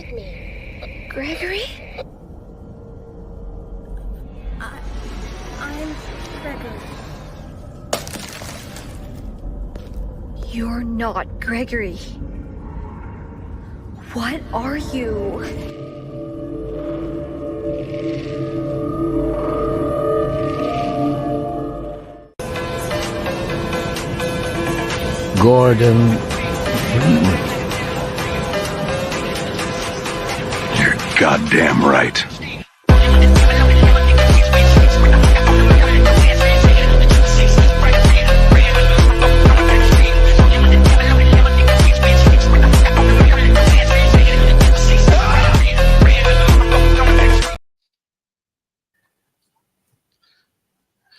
Gregory? I'm Gregory. You're not Gregory. What are you? Gordon Freeman. You're goddamn right.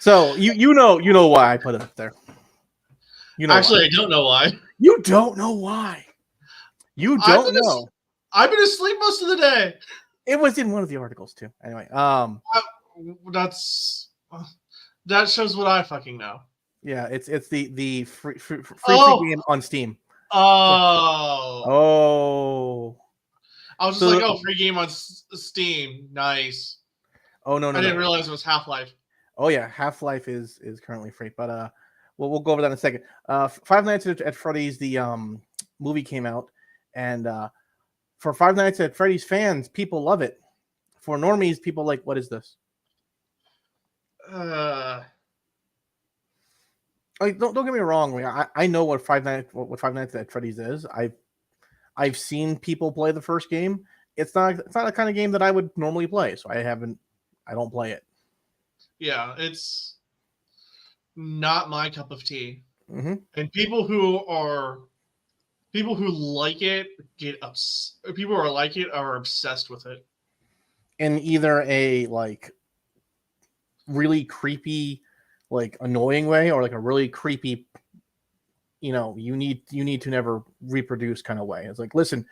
So you know why I put it up there. You know Actually, why. I don't know why. You don't know why. You don't know. I've been asleep most of the day. It was in one of the articles too. Anyway, That shows what I fucking know. yeah, it's the free game on Steam. Oh. I was just So- like, free game on Steam. Nice. Oh no, I didn't realize it was Half-Life. Oh yeah, Half-Life is currently free, but we'll go over that in a second. Five Nights at Freddy's, the movie came out, and for Five Nights at Freddy's fans, people love it. For normies, people like, what is this? Don't get me wrong. I know what Five Nights at Freddy's is. I've seen people play the first game. It's not a kind of game that I would normally play, so I don't play it. Yeah, it's not my cup of tea. Mm-hmm. And people who like it people who like it are obsessed with it. In either a like really creepy, like annoying way, or like a really creepy, you need to never reproduce kind of way. It's like, listen,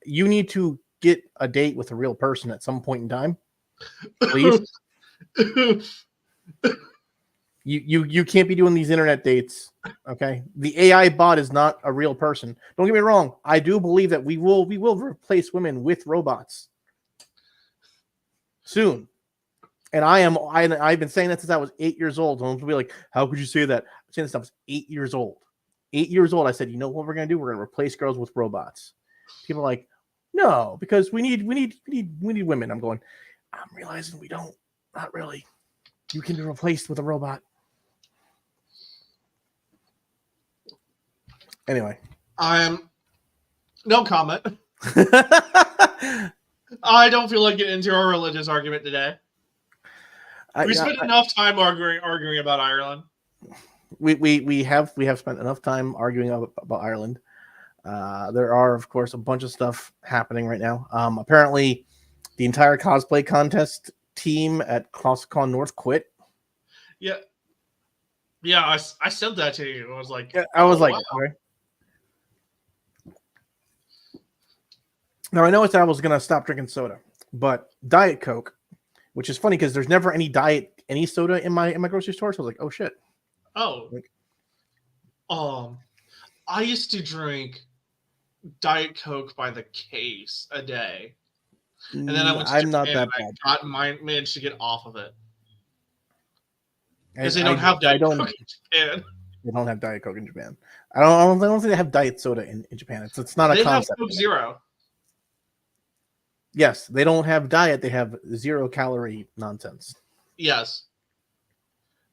you need to get a date with a real person at some point in time, please. You can't be doing these internet dates, okay? The AI bot is not a real person. Don't get me wrong. I do believe that we will replace women with robots soon. And I've been saying that since I was 8 years old. Someone will be like, "How could you say that?" I'm saying this since I was 8 years old. 8 years old, I said, "You know what we're gonna do? We're gonna replace girls with robots." People are like, "No, because we need women." I'm going, I'm realizing we don't. Not really. You can be replaced with a robot. Anyway. No comment. I don't feel like getting into our religious argument today. We spent enough time arguing about Ireland. We have spent enough time arguing about Ireland. There are, of course, a bunch of stuff happening right now. Apparently, the entire cosplay contest team at CrossCon North quit. Yeah, I sent that to you. I was like, wow. Okay. Now I know I was gonna stop drinking soda, but Diet Coke, which is funny because there's never any soda in my grocery store. So I was like, oh shit. Oh. I used to drink Diet Coke by the case a day, and then I went to Japan and I managed to get off of it because they don't have Diet Coke in Japan. They don't have Diet Coke in Japan. I don't think they have Diet Soda in Japan. It's not a concept. They have Coke Zero. Yes, they don't have diet. They have 0 calorie nonsense. Yes,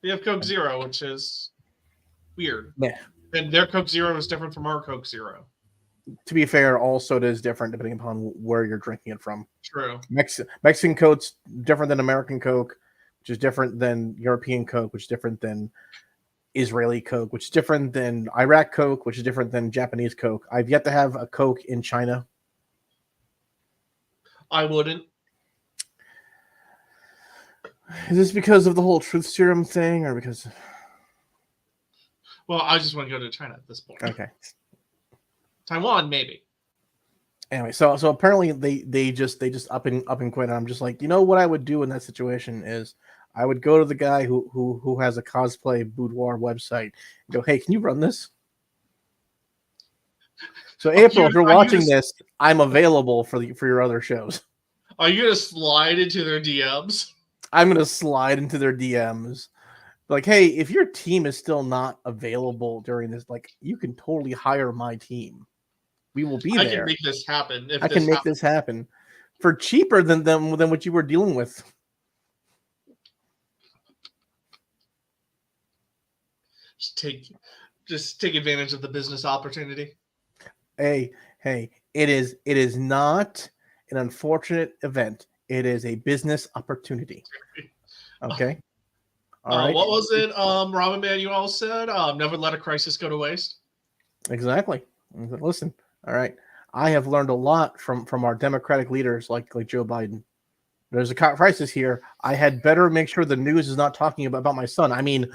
they have Coke Zero, which is weird. Yeah, and their Coke Zero is different from our Coke Zero. To be fair, all soda is different depending upon where you're drinking it from. True. Mexican Coke's different than American Coke, which is different than European Coke, which is different than Israeli Coke, which is different than Iraq Coke, which is different than Japanese Coke. I've yet to have a Coke in China. I wouldn't. Is this because of the whole truth serum thing, or because? Well, I just want to go to China at this point. Okay. Taiwan, maybe. Anyway, so apparently they just up and quit. And I'm just like, you know what I would do in that situation is I would go to the guy who has a cosplay boudoir website and go, hey, can you run this? So April, if you're watching this, I'm available for your other shows. Are you gonna slide into their DMs? I'm gonna slide into their DMs. Like, hey, if your team is still not available during this, like, you can totally hire my team. We will be there. I can make this happen. I can make this happen for cheaper than what you were dealing with. Just take advantage of the business opportunity. Hey, it is not an unfortunate event. It is a business opportunity. Okay. All right. What was it? Ramen Manuel said, "Never let a crisis go to waste." Exactly. Listen. All right. I have learned a lot from our Democratic leaders like Joe Biden. There's a crisis here. I had better make sure the news is not talking about my son. I mean,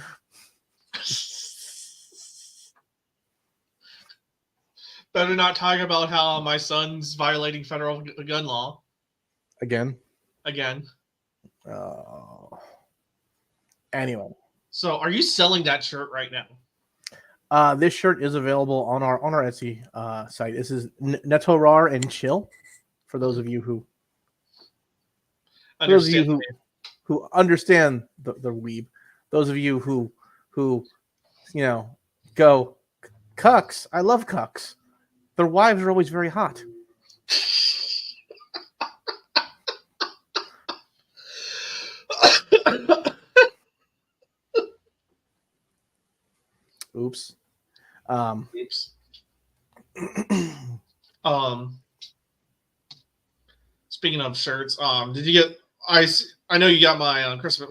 better not talk about how my son's violating federal gun law. Again. Anyway. So, are you selling that shirt right now? This shirt is available on our Etsy site. This is Netorar and Chill. For those of you who who understand the weeb, those of you who go cucks. I love cucks. Their wives are always very hot. Oops. Speaking of shirts, did you get? I know you got my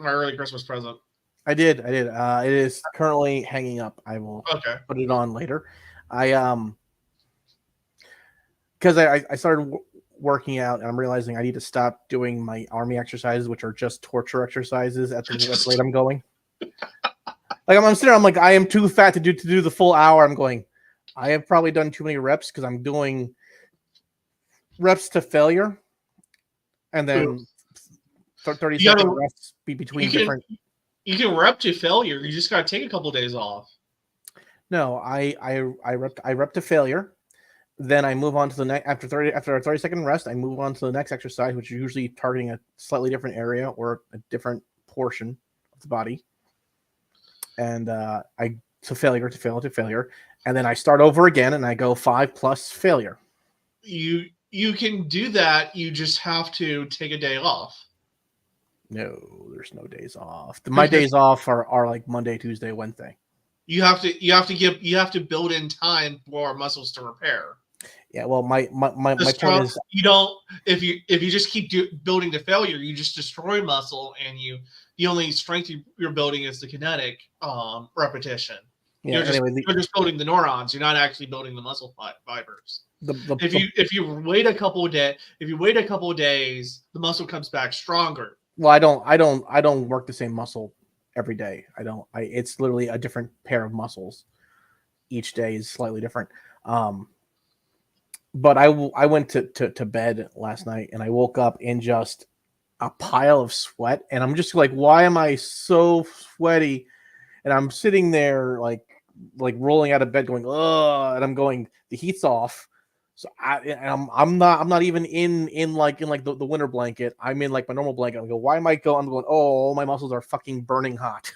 early Christmas present. I did. It is currently hanging up. I will put it on later. Because I started working out and I'm realizing I need to stop doing my army exercises, which are just torture exercises at the rate I'm going. Like I'm sitting there, I'm like, I am too fat to do the full hour. I'm going, I have probably done too many reps because I'm doing reps to failure. And then 30 second reps between different. You can rep to failure. You just got to take a couple of days off. No, I rep to failure. Then I move on to the next after a 30-second rest. I move on to the next exercise, which is usually targeting a slightly different area or a different portion of the body. And to failure, and then I start over again, and I go 5 plus failure. You can do that. You just have to take a day off. No, there's no days off. My days off are like Monday, Tuesday, Wednesday. You have to build in time for muscles to repair. Yeah, well, my point is you don't if you just keep building to failure, you just destroy muscle, and the only strength you're building is the kinetic repetition. Yeah, you're just building the neurons. You're not actually building the muscle fibers. If you wait a couple of days, the muscle comes back stronger. Well, I don't work the same muscle every day. It's literally a different pair of muscles. Each day is slightly different. But I went to bed last night and I woke up in just a pile of sweat, and I'm just like, why am I so sweaty? And I'm sitting there like rolling out of bed going, ugh, and I'm going, the heat's off. So I'm not even in the winter blanket. I'm in like my normal blanket. I go, why am I going? I'm going, oh, my muscles are fucking burning hot.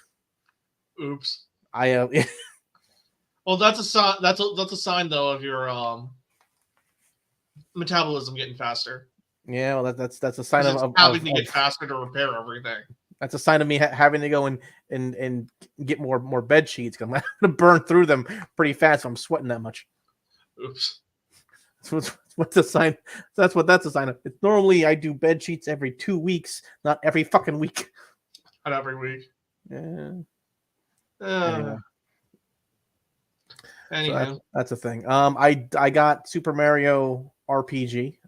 Oops. Well, that's a sign. That's a sign though of your metabolism getting faster. Yeah, well, that's a sign of having to get faster to repair everything. That's a sign of me having to go and get more bed sheets because I'm going to burn through them pretty fast. So I'm sweating that much. Oops. What's a sign? That's a sign of. It's normally I do bed sheets every 2 weeks, not every fucking week. Not every week. Yeah. Anyway. So that's a thing. I got Super Mario RPG.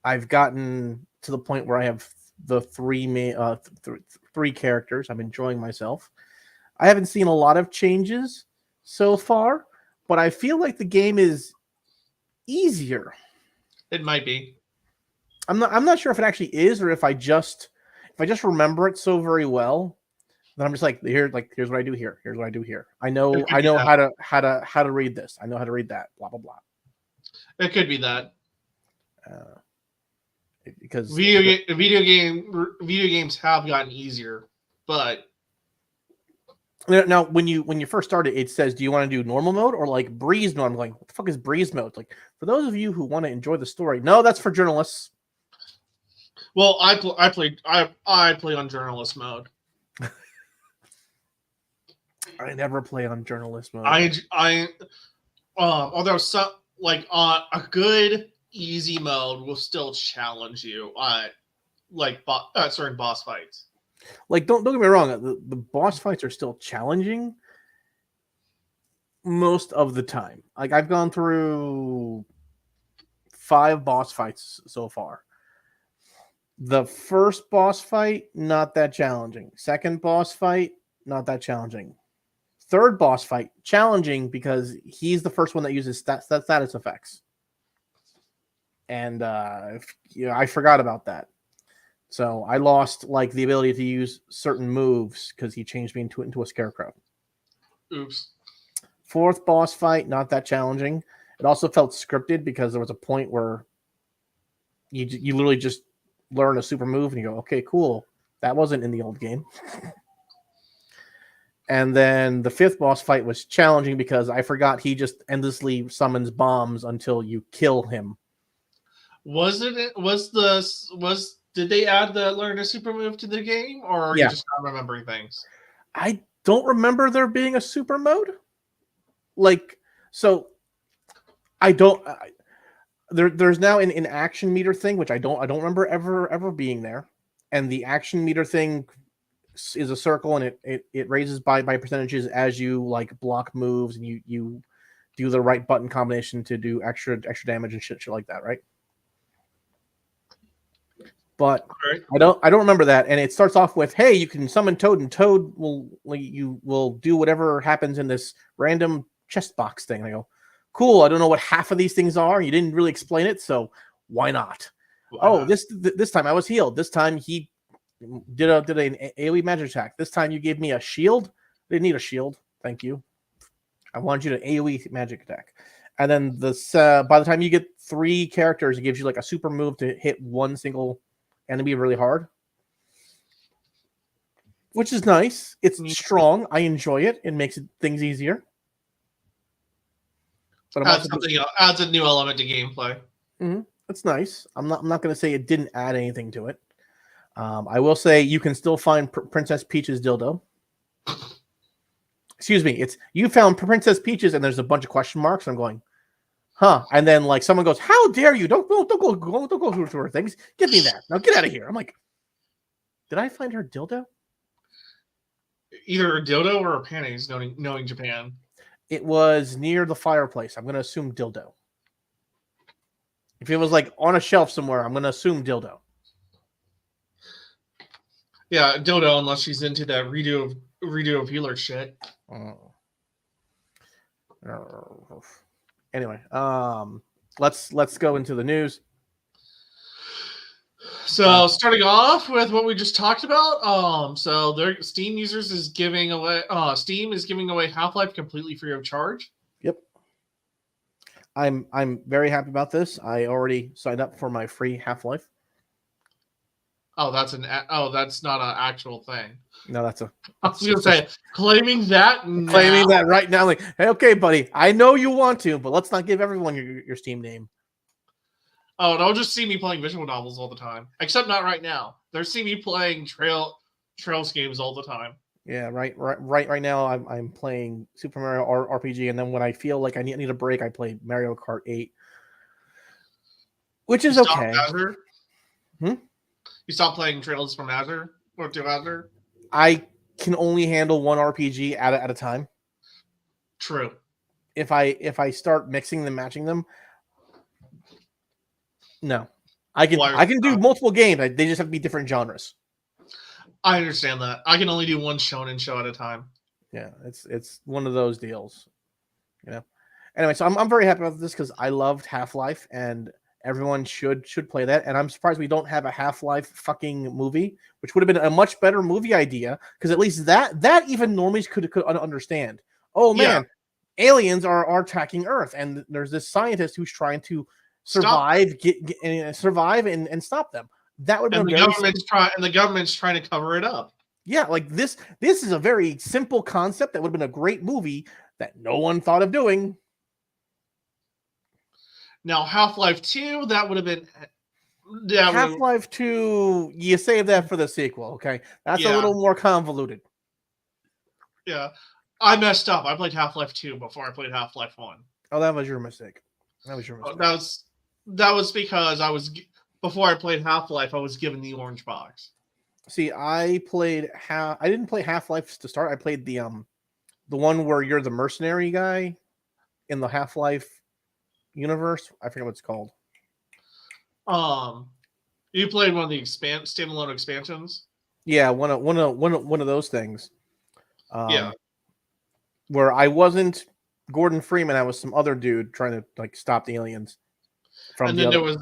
I've gotten to the point where I have the three characters. I'm enjoying myself. I haven't seen a lot of changes so far, but I feel like the game is easier. It might be. I'm not sure if it actually is, or if I just remember it so very well that I'm just like, here's what I do here. Here's what I do here. I know how to read this. I know how to read that. Blah blah blah. It could be that. Because video games have gotten easier, but now when you first started, it says, do you want to do normal mode or like breeze mode? I'm like, what the fuck is breeze mode? Like, for those of you who want to enjoy the story, no, that's for journalists. Well, I play on journalist mode. I never play on journalist mode. Although some a good easy mode will still challenge you on certain boss fights. Like, don't get me wrong, the boss fights are still challenging most of the time. Like, I've gone through 5 boss fights so far. The first boss fight, not that challenging. Second boss fight, not that challenging. Third boss fight, challenging because he's the first one that uses status effects. And I forgot about that. So I lost like the ability to use certain moves because he changed me into a scarecrow. Oops. Fourth boss fight, not that challenging. It also felt scripted because there was a point where you literally just learn a super move and you go, okay, cool. That wasn't in the old game. And then the 5th boss fight was challenging because I forgot he just endlessly summons bombs until you kill him. Did they add the learn a super move to the game, or are you just not remembering things? I don't remember there being a super mode. Like, so I don't. There's now an action meter thing, which I don't remember ever being there. And the action meter thing is a circle, and it raises by percentages as you like block moves and you do the right button combination to do extra damage and shit like that, right? But I don't remember that, and it starts off with, "Hey, you can summon Toad, and Toad will do whatever happens in this random chest box thing." And I go, "Cool. I don't know what half of these things are. You didn't really explain it, so why not?" This time I was healed. This time he did an AoE magic attack. This time you gave me a shield. I didn't need a shield. Thank you. I wanted you to AoE magic attack. And then by the time you get 3 characters, it gives you like a super move to hit one single enemy really hard, which is nice. It's strong. I enjoy it. It makes things easier. But adds a new element to gameplay. Mm-hmm. It's nice. I'm not going to say it didn't add anything to it. I will say you can still find Princess Peach's dildo. Excuse me. You found Princess Peach's, and there's a bunch of question marks. And I'm going, huh? And then like someone goes, "How dare you? Don't go through her things. Give me that. Now get out of here." I'm like, did I find her dildo? Either a dildo or a panties, knowing Japan. It was near the fireplace. I'm going to assume dildo. If it was like on a shelf somewhere, I'm going to assume dildo. Yeah, dildo, unless she's into that redo of healer shit. Anyway, let's go into the news. So starting off with what we just talked about, so their Steam users is giving away Steam is giving away Half-Life completely free of charge. Yep. I'm very happy about this. I already signed up for my free Half-Life. Oh, that's not an actual thing. No, I was gonna say claiming that right now. Like, hey, okay, buddy, I know you want to, but let's not give everyone your Steam name. Oh, they'll just see me playing visual novels all the time. Except not right now. They'll see me playing Trails games all the time. Yeah, right now I'm playing Super Mario RPG, and then when I feel like I need a break, I play Mario Kart 8, which is okay. You stop playing Trails from Azure or to Azure? I can only handle one RPG at a time. True. If I start mixing them, matching them, no. I can do multiple games. They just have to be different genres. I understand that. I can only do one shonen show at a time. Yeah, it's one of those deals. You know. Anyway, so I'm very happy about this because I loved Half-Life, and everyone should play that. And I'm surprised we don't have a Half-Life fucking movie, which would have been a much better movie idea, because at least that even normies could understand. Oh man, aliens are attacking Earth, and there's this scientist who's trying to survive, survive and stop them. That would have been the government's trying to cover it up. Yeah, like this is a very simple concept that would have been a great movie that no one thought of doing. Now, Half-Life 2, that would have been... Half-Life 2, you save that for the sequel, okay? That's a little more convoluted. Yeah. I messed up. I played Half-Life 2 before I played Half-Life 1. Oh, that was your mistake. That was because before I played Half-Life, I was given the orange box. See, I didn't play Half-Life to start. I played the one where you're the mercenary guy in the Half-Life universe. I forget what it's called. You played one of the standalone expansions? Yeah, one of those things. Yeah. Where I wasn't Gordon Freeman, I was some other dude trying to like stop the aliens. And then there was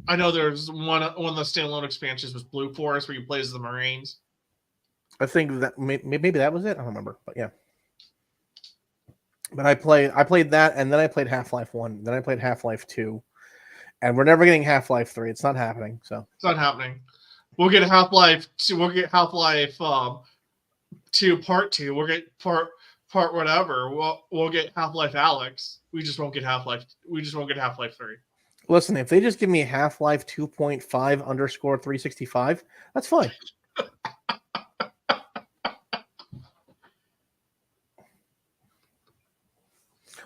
I know there's one of the standalone expansions was Blue Forest, where you play as the Marines. I think that maybe that was it. I don't remember, but yeah. But I played that, and then I played Half-Life 1, then I played Half-Life 2, and we're never getting Half-Life 3. It's not happening. So it's not happening. We'll get Half-Life 2. We'll get Half-Life 2 Part 2. We'll get part whatever. We'll get Half-Life Alyx. We just won't get Half-Life 3. Listen, if they just give me Half-Life 2.5_365, that's fine.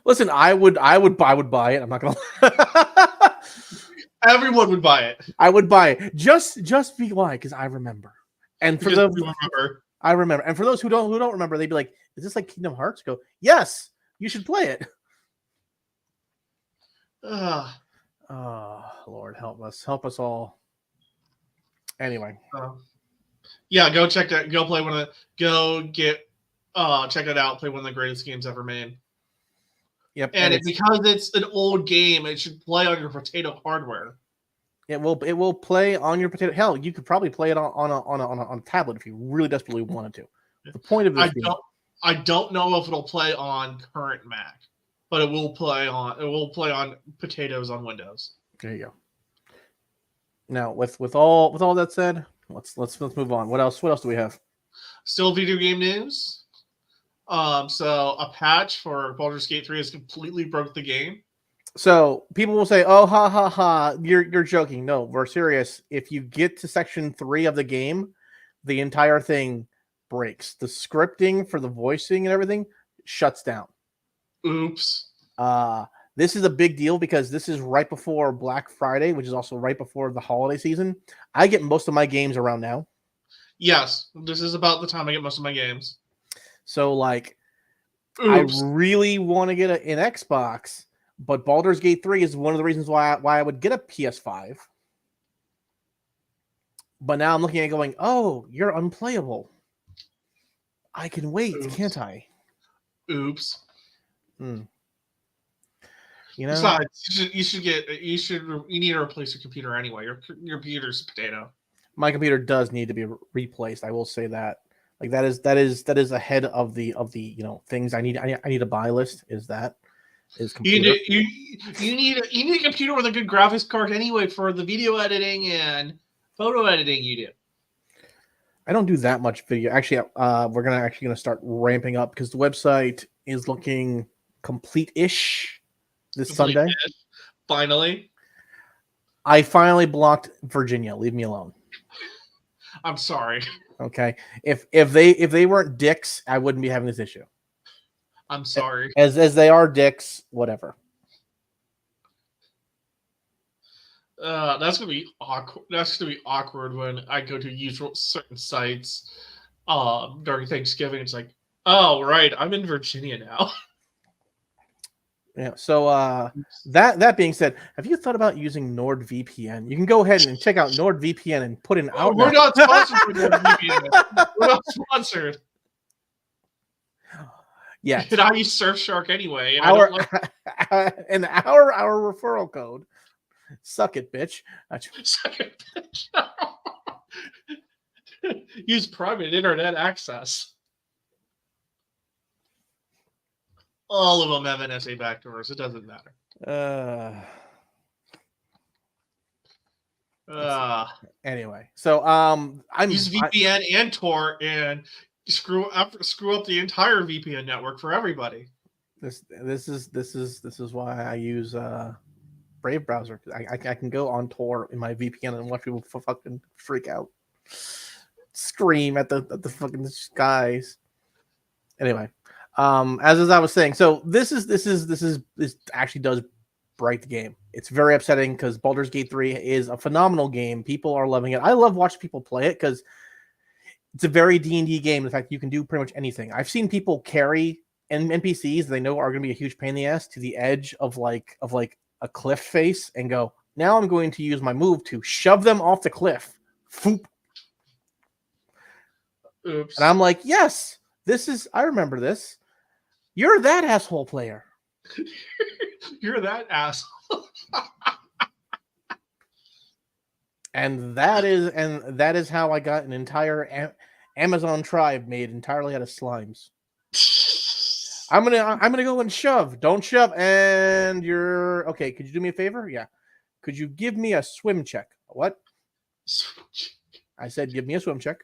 Listen, I would buy it. I'm not gonna. Everyone would buy it. I would buy it just be why, because I remember. And for I remember. And for those who don't remember, they'd be like, "Is this like Kingdom Hearts?" Go, yes, you should play it. Oh, Lord, help us all. Anyway, yeah, go check that. Go play check it out. Play one of the greatest games ever made. Yep, and because it's an old game, it should play on your potato hardware. It will play on your potato. Hell, you could probably play it on a tablet if you really desperately wanted to. The point of this, I don't know if it'll play on current Mac, but it will play on potatoes on Windows. There you go. Now, with all that said, let's move on. What else do we have? Still video game news. So a patch for Baldur's Gate 3 has completely broke the game. So people will say, "Oh, ha ha ha, you're joking." No, we're serious. If you get to section 3 of the game, the entire thing breaks. The scripting for the voicing and everything shuts down. Oops. This is a big deal because this is right before Black Friday, which is also right before the holiday season. I get most of my games around now. Yes, this is about the time I get most of my games. So, like, oops. I really want to get an Xbox, but Baldur's Gate 3 is one of the reasons why I would get a PS5. But now I'm looking at it going, oh, you're unplayable. I can wait, can't I? Oops. You know, besides, you need to replace your computer anyway. Your computer's a potato. My computer does need to be replaced. I will say that. Like that is ahead of the things I need to buy list. Is computer. You need a computer with a good graphics card anyway for the video editing and photo editing you do. I don't do that much video. Actually, we're gonna start ramping up because the website is looking complete-ish this Sunday. Finally. I finally blocked Virginia. Leave me alone. I'm sorry. Okay. If they weren't dicks, I wouldn't be having this issue. I'm sorry. As they are dicks, whatever. That's gonna be awkward. That's gonna be awkward when I go to use certain sites during Thanksgiving. It's like, oh right, I'm in Virginia now. Yeah. So that being said, have you thought about using NordVPN? You can go ahead and check out NordVPN and put in out. We're not sponsored by NordVPN. We're not sponsored. Yeah. And I use Surfshark anyway. And our referral code. Suck it, bitch. Suck it, bitch. Use private internet access. All of them have NSA backdoors. It doesn't matter. Anyway, so Use VPN and Tor and screw up the entire VPN network for everybody. This is why I use Brave browser. I can go on Tor in my VPN and watch people fucking freak out, scream at the fucking skies. Anyway, as I was saying, so this actually does break the game. It's very upsetting because Baldur's Gate 3 is a phenomenal game. People are loving it. I love watching people play it because it's a very D&D game. In fact, you can do pretty much anything. I've seen people carry NPCs they know are going to be a huge pain in the ass to the edge of like a cliff face and go, now I'm going to use my move to shove them off the cliff. Foop. Oops. And I'm like, yes, I remember this. You're that asshole player. You're that asshole. And that is how I got an entire Amazon tribe made entirely out of slimes. I'm gonna go and shove. Don't shove. And you're okay. Could you do me a favor? Yeah. Could you give me a swim check? What? I said, give me a swim check.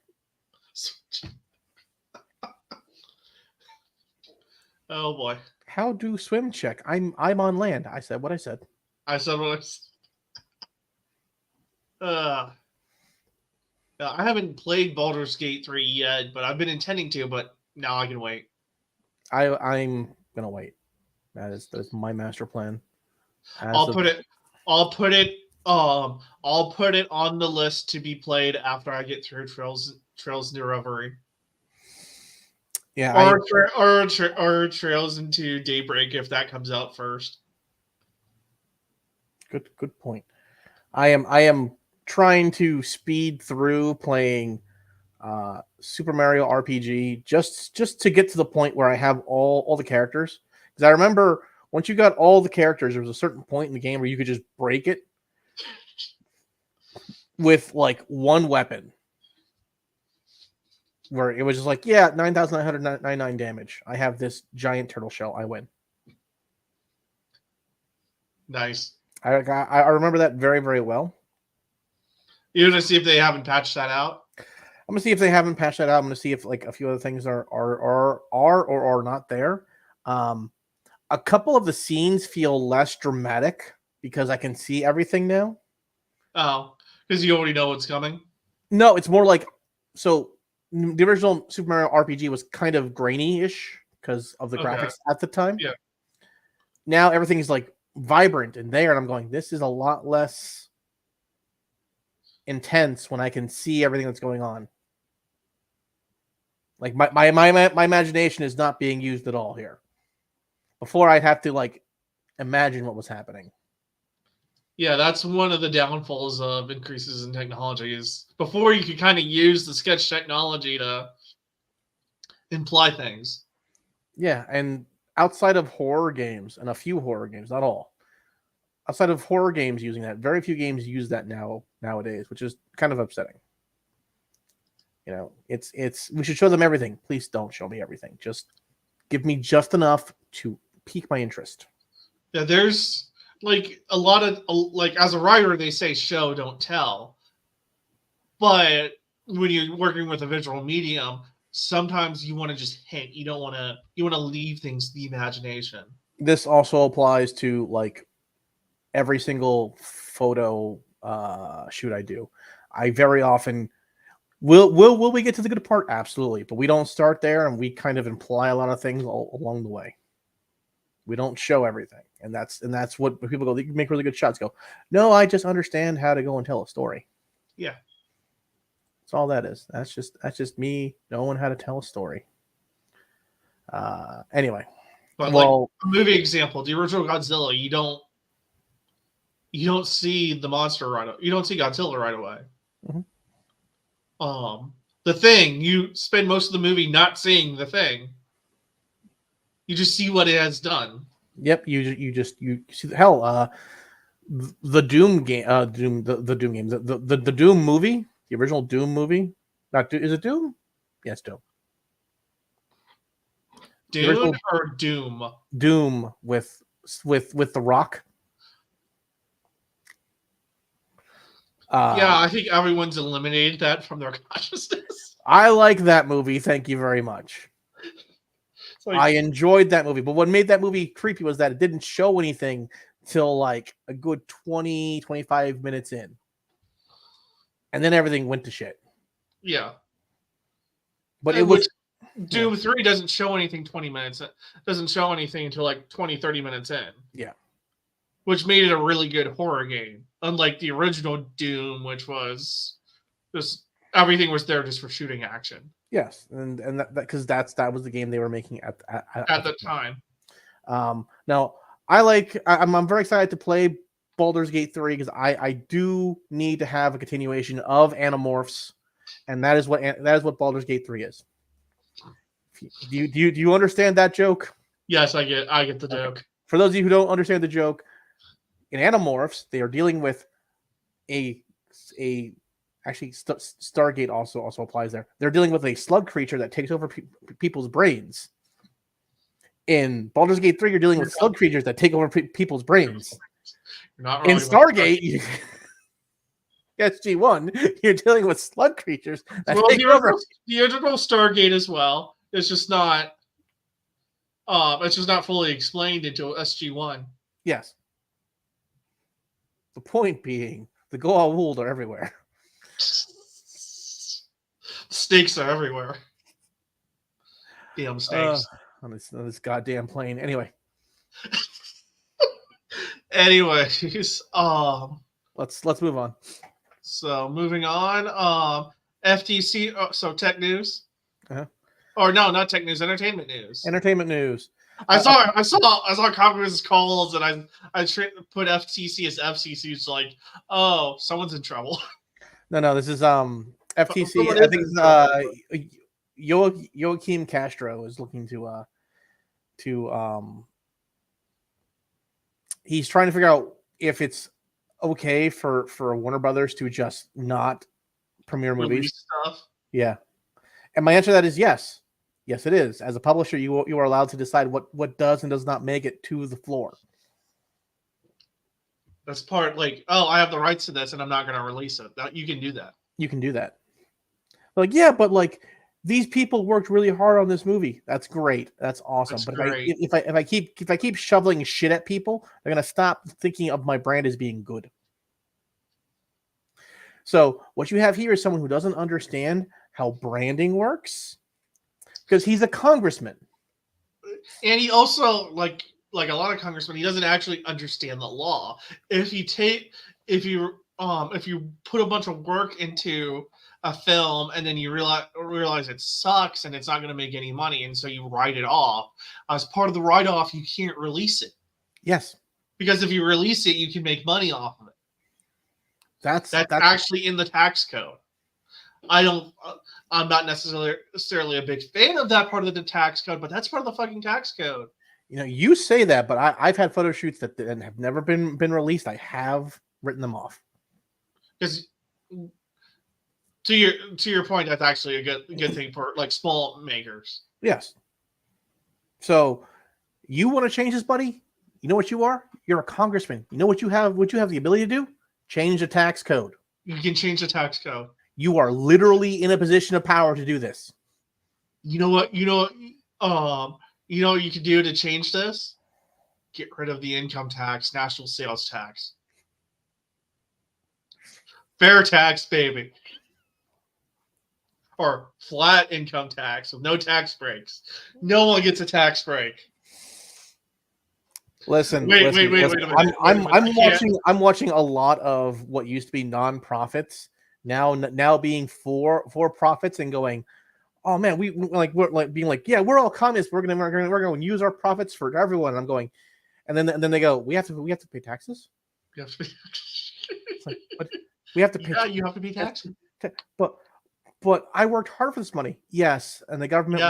Oh boy. How do swim check? I'm on land. I said what I said. I said what I said. I haven't played Baldur's Gate 3 yet, but I've been intending to, but now I can wait. I'm gonna wait. That's my master plan. I'll put it on the list to be played after I get through Trails into Reverie. Yeah, or Trails into Daybreak if that comes out first. Good point. I am trying to speed through playing Super Mario RPG just to get to the point where I have all the characters. Because I remember once you got all the characters, there was a certain point in the game where you could just break it with like one weapon. Where it was just like, yeah, 9,999 damage. I have this giant turtle shell. I win. Nice. I remember that very, very well. You're gonna see if they haven't patched that out. I'm gonna see if they haven't patched that out. I'm gonna see if like a few other things are or are not there. A couple of the scenes feel less dramatic because I can see everything now. Oh, because you already know what's coming. No, it's more like so. The original Super Mario RPG was kind of grainy-ish because of the graphics at the time. Yeah. Now everything is like vibrant and there, and I'm going, this is a lot less intense when I can see everything that's going on. Like my imagination is not being used at all here. Before I'd have to like imagine what was happening. Yeah, that's one of the downfalls of increases in technology is before you could kind of use the sketch technology to imply things. Yeah, and outside of horror games, and a few horror games, not all, outside of horror games using that, very few games use that nowadays, which is kind of upsetting. You know, it's we should show them everything. Please don't show me everything. Just give me just enough to pique my interest. Yeah, there's like a lot of like as a writer they say show don't tell. But when you're working with a visual medium, sometimes you want to just hint. You want to leave things to the imagination. This also applies to like every single photo shoot I do. I very often will we get to the good part? Absolutely, but we don't start there, and we kind of imply a lot of things along the way. We don't show everything, and that's what people go. They make really good shots. Go, no, I just understand how to go and tell a story. Yeah, that's all that is. That's just me knowing how to tell a story. Anyway, but well, like movie example, the original Godzilla, you don't see the monster you don't see Godzilla right away. Mm-hmm. The Thing, you spend most of the movie not seeing the Thing. You just see what it has done. Yep, you see hell. The Doom game, the Doom game, the Doom movie, the original Doom movie. Is it Doom? Yes, Doom. Dune original or Doom? Doom with The Rock. Yeah, I think everyone's eliminated that from their consciousness. I like that movie. Thank you very much. It's like, I enjoyed that movie, but what made that movie creepy was that it didn't show anything till like a good 20, 25 minutes in. And then everything went to shit. yeah. But it was Doom 3 doesn't show anything 20 minutes. It doesn't show anything until like 20, 30 minutes in. Yeah. Which made it a really good horror game. Unlike the original Doom, which was just everything was there just for shooting action. Yes, and that because that was the game they were making at the time. Now I'm very excited to play Baldur's Gate 3 because I do need to have a continuation of Animorphs, and that is what Baldur's Gate 3 is. Do you understand that joke? Yes, I get the joke. For those of you who don't understand the joke, in Animorphs they are dealing with actually Stargate also applies there. They're dealing with a slug creature that takes over people's brains. In Baldur's Gate 3, you're dealing with slug creatures that take over people's brains. You're not In Stargate, SG-1, you're dealing with slug creatures that take over. The original Stargate as well. It's just not fully explained into SG-1. Yes. The point being, the Goa'uld are everywhere. Stakes are everywhere. Damn stakes. On this goddamn plane. Anyway. Anyways, let's move on. So moving on, FTC. So tech news. Uh-huh. Or no, not tech news. Entertainment news. Entertainment news. I saw Congress's calls, and I put FTC as FCC. It's like, oh, someone's in trouble. No, this is FTC. I think Joaquim Castro is looking to he's trying to figure out if it's okay for Warner Brothers to just not premiere movies. Stuff. Yeah, and my answer to that is yes. Yes, it is. As a publisher, you are allowed to decide what does and does not make it to the floor. That's part like, oh, I have the rights to this, and I'm not going to release it. You can do that. You can do that. Like, yeah, but like these people worked really hard on this movie. That's great. That's awesome. That's but great. if I keep shoveling shit at people, they're gonna stop thinking of my brand as being good. So what you have here is someone who doesn't understand how branding works because he's a congressman. And he also like a lot of congressmen, he doesn't actually understand the law. If you put a bunch of work into a film and then you realize it sucks and it's not going to make any money, and so you write it off, as part of the write-off you can't release it. Yes, because if you release it you can make money off of it. That's actually in the tax code. I'm not necessarily a big fan of that part of the tax code, but that's part of the fucking tax code. You know, you say that, but I've had photo shoots that have never been released. I have written them off. Because to your point, that's actually a good thing for like small makers. Yes. So you want to change this, buddy? You know what you are? You're a congressman. You know what you have the ability to do? Change the tax code. You can change the tax code. You are literally in a position of power to do this. You know what? You know what you can do to change this? Get rid of the income tax, national sales tax. Fair tax, baby. Or flat income tax with no tax breaks. No one gets a tax break. Listen, wait listen. a minute. I'm watching a lot of what used to be nonprofits now being for profits and going, oh man, we're being like, yeah, we're all communists. We're gonna use our profits for everyone. And I'm going, and then they go, we have to pay taxes. You have to pay. It's like, but we have to pay. Yeah, you have to pay taxes. But I worked hard for this money. Yes, and the government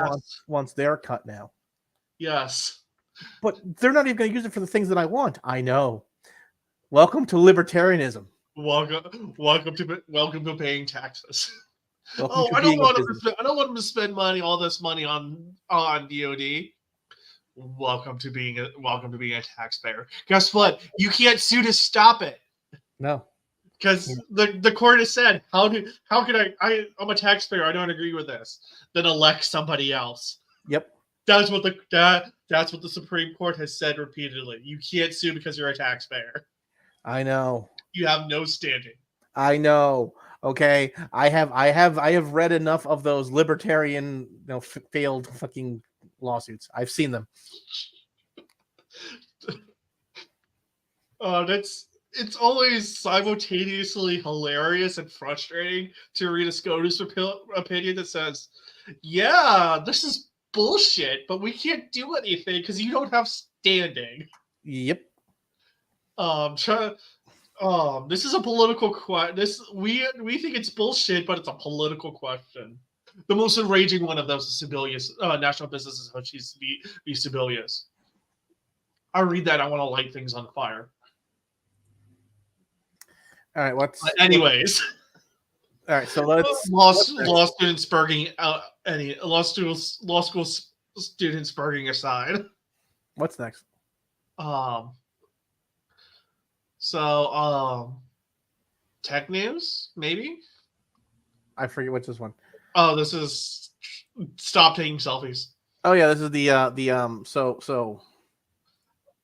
wants their cut now. Yes. But they're not even going to use it for the things that I want. I know. Welcome to libertarianism. Welcome to paying taxes. I don't want them to spend all this money on DOD. welcome to being a taxpayer. Guess what? You can't sue to stop it. No. Because the court has said, how can I'm a taxpayer, I don't agree with this. Then elect somebody else. Yep. That's what the Supreme Court has said repeatedly. You can't sue because you're a taxpayer. I know. You have no standing. I know. Okay. I have read enough of those libertarian, failed fucking lawsuits. I've seen them. It's always simultaneously hilarious and frustrating to read a SCOTUS opinion that says, yeah, this is bullshit, but we can't do anything because you don't have standing. Yep. This is a political question. We think it's bullshit, but it's a political question. The most enraging one of those is Sebelius. National Business Associates v. Sebelius. I read that. I want to light things on fire. All right. Anyways. All right. So let's law students spurging law school students spurging aside. What's next? Tech news, maybe? I forget what's this one. Oh, this is stop taking selfies. Oh yeah, this is so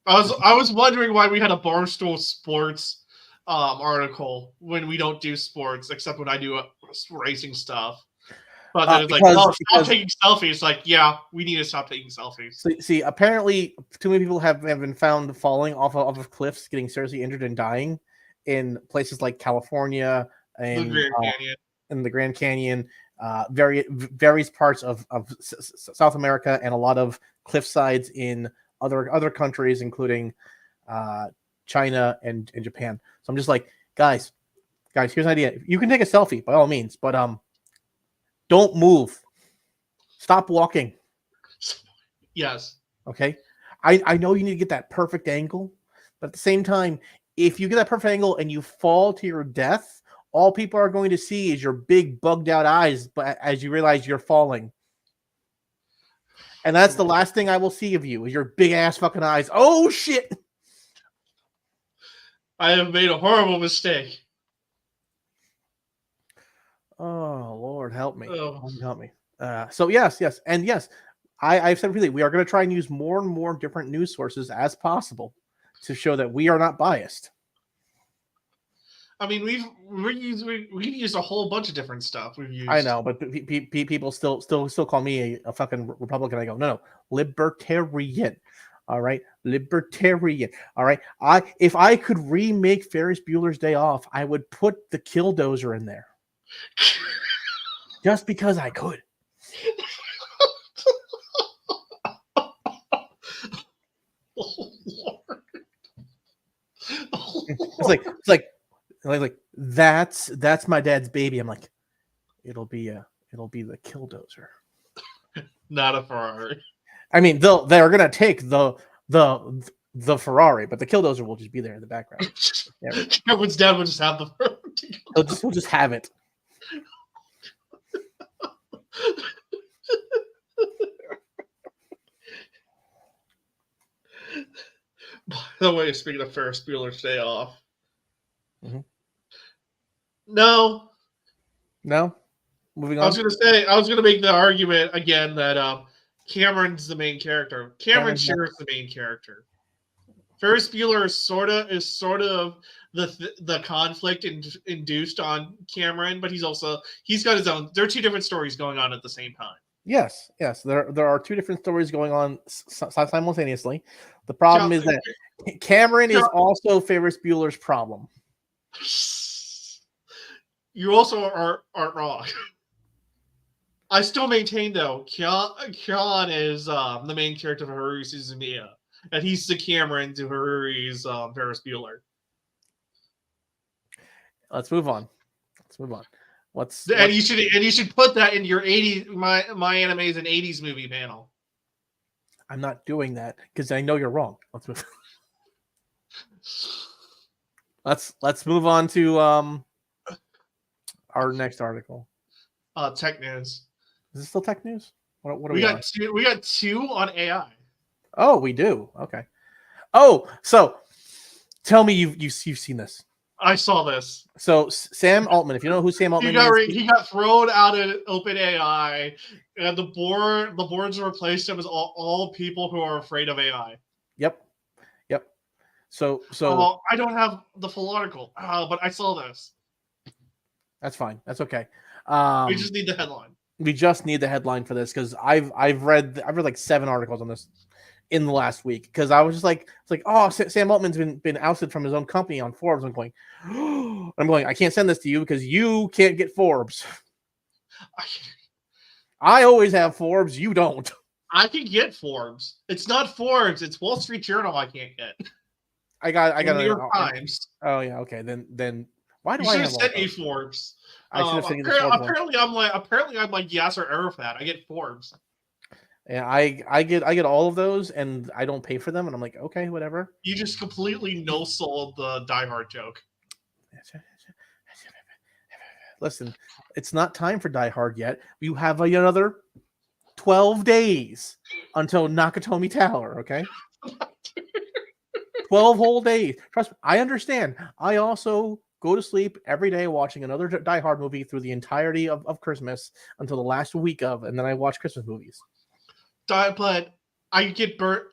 I was wondering why we had a Barstool Sports article when we don't do sports, except when I do racing stuff. But then it's stop taking selfies. Like, yeah, we need to stop taking selfies. See, apparently too many people have been found falling off of cliffs, getting seriously injured and dying in places like California and the Grand Canyon, various parts of South America, and a lot of cliff sides in other countries, including China and Japan. So I'm just like, guys, here's an idea. You can take a selfie by all means, but don't move. Stop walking. Yes. Okay. I know you need to get that perfect angle, but at the same time, if you get that perfect angle and you fall to your death, all people are going to see is your big bugged out eyes, but as you realize you're falling. And that's the last thing I will see of you is your big ass fucking eyes. Oh shit. I have made a horrible mistake. Oh Lord, help me! Oh. Help me! So yes, and yes, I've said repeatedly, we are going to try and use more and more different news sources as possible to show that we are not biased. I mean, we've used a whole bunch of different stuff. We've used. I know, but people still call me a fucking Republican. I go, no, libertarian. All right, libertarian. All right, if I could remake Ferris Bueller's Day Off, I would put the Killdozer in there. Just because I could. Oh, Lord. It's like that's my dad's baby. I'm like, it'll be the Killdozer, not a Ferrari. I mean, they're gonna take the Ferrari, but the Killdozer will just be there in the background. Everyone's dad will just have the Ferrari. We'll just have it. By the way, speaking of Ferris Bueller's Day Off. Mm-hmm. No. Moving on. I was gonna make the argument again that Cameron's the main character. Cameron shares the main character. Ferris Bueller is sort of the conflict induced on Cameron, but he's got his own. There are two different stories going on at the same time. Yes. There are two different stories going on simultaneously. The problem is that Cameron is also Ferris Bueller's problem. You also aren't wrong. I still maintain, though, Kyan is the main character of Haruhi Suzumiya, and he's the Cameron to Haruhi's Ferris Bueller. Let's move on. And you should put that in your 80s my animes and 80s movie panel. I'm not doing that because I know you're wrong. Let's move. Let's move on to our next article. Tech news. Is this still tech news? What are we got two on AI. Oh, we do. Okay. Oh, so tell me you've seen this. I saw this. So Sam Altman, if you know who Sam Altman is, He got thrown out of OpenAI, and the boards replaced him as all people who are afraid of AI. yep. So I don't have the full article, but I saw this. that's fine. That's okay. We just need the headline. We just need the headline for this because I've read like 7 articles on this in the last week because I was just like, it's like, oh, Sam Altman's been ousted from his own company on Forbes. I'm going, I can't send this to you because you can't get Forbes. I always have Forbes. You don't. I can get Forbes. It's not Forbes. It's Wall Street Journal. I can't get. I got New York Times. Oh yeah, okay. Then why do You I should have have sent me Forbes. I should have sent you the Forbes one. Apparently I'm like Yasser Arafat. I get Forbes. Yeah, I get all of those and I don't pay for them and I'm like, okay, whatever. You just completely no sold the Die Hard joke. Listen, it's not time for Die Hard yet. You have another 12 days until Nakatomi Tower, okay? 12 whole days. Trust me, I understand. I also go to sleep every day watching another Die Hard movie through the entirety of Christmas until the last week of, and then I watch Christmas movies. But I get burnt.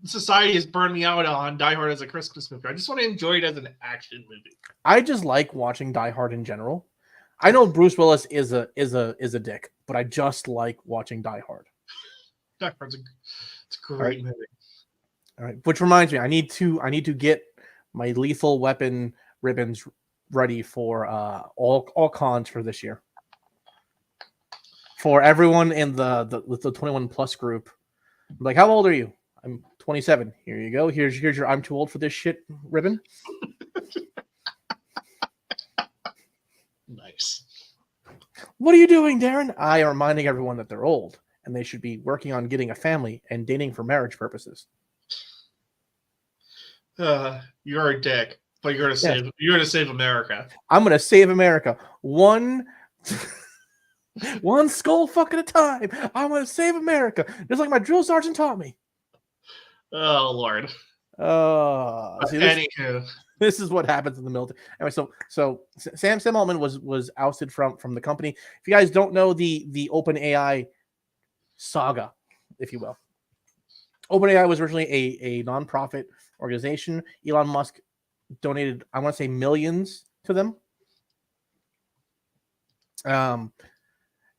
Society has burned me out on Die Hard as a Christmas movie. I just want to enjoy it as an action movie. I just like watching Die Hard in general. I know Bruce Willis is a dick, but I just like watching Die Hard. Die Hard's it's a great movie. All right, which reminds me, I need to get my Lethal Weapon ribbons ready for all cons for this year. For everyone in the 21 plus group, I'm like, how old are you? I'm 27. Here you go. Here's your I'm too old for this shit ribbon. Nice. What are you doing, Darren? I am reminding everyone that they're old and they should be working on getting a family and dating for marriage purposes. You're a dick, but you're gonna save America. I'm gonna save America. One skull fuck at a time. I'm gonna save America, just like my drill sergeant taught me. Oh Lord. This is what happens in the military. Anyway, so Sam Altman was ousted from the company. If you guys don't know the OpenAI saga, if you will, OpenAI was originally a nonprofit organization. Elon Musk donated, I want to say, millions to them.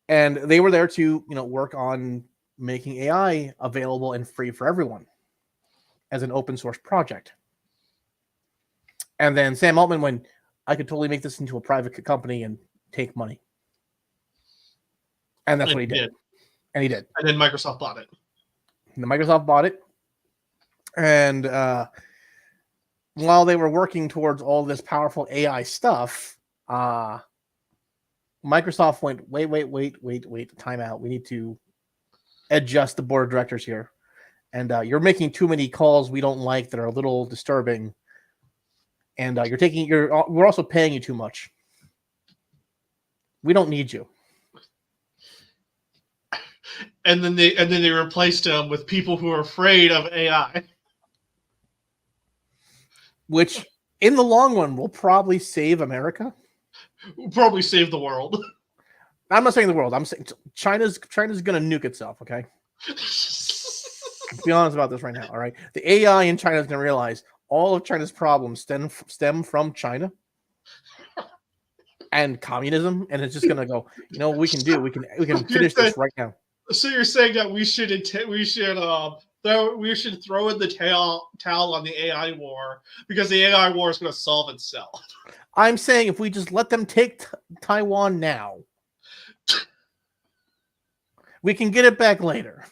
And they were there to, work on making AI available and free for everyone as an open source project. And then Sam Altman went, I could totally make this into a private company and take money. And that's what he did. And he did. And then Microsoft bought it. And Microsoft bought it. And while they were working towards all this powerful AI stuff, Microsoft went, wait, time out. We need to adjust the board of directors here. And you're making too many calls we don't like that are a little disturbing. And we're also paying you too much. We don't need you. And then they replaced him with people who are afraid of AI. Which, in the long run, will probably save America. Will probably save the world. I'm not saying the world. I'm saying China's going to nuke itself. Okay. Let's be honest about this right now. All right. The AI in China is going to realize all of China's problems stem from China and communism, and it's just going to go. We can finish this right now. So you're saying that we should throw in the towel on the AI war because the AI war is going to solve itself. I'm saying if we just let them take Taiwan now, we can get it back later.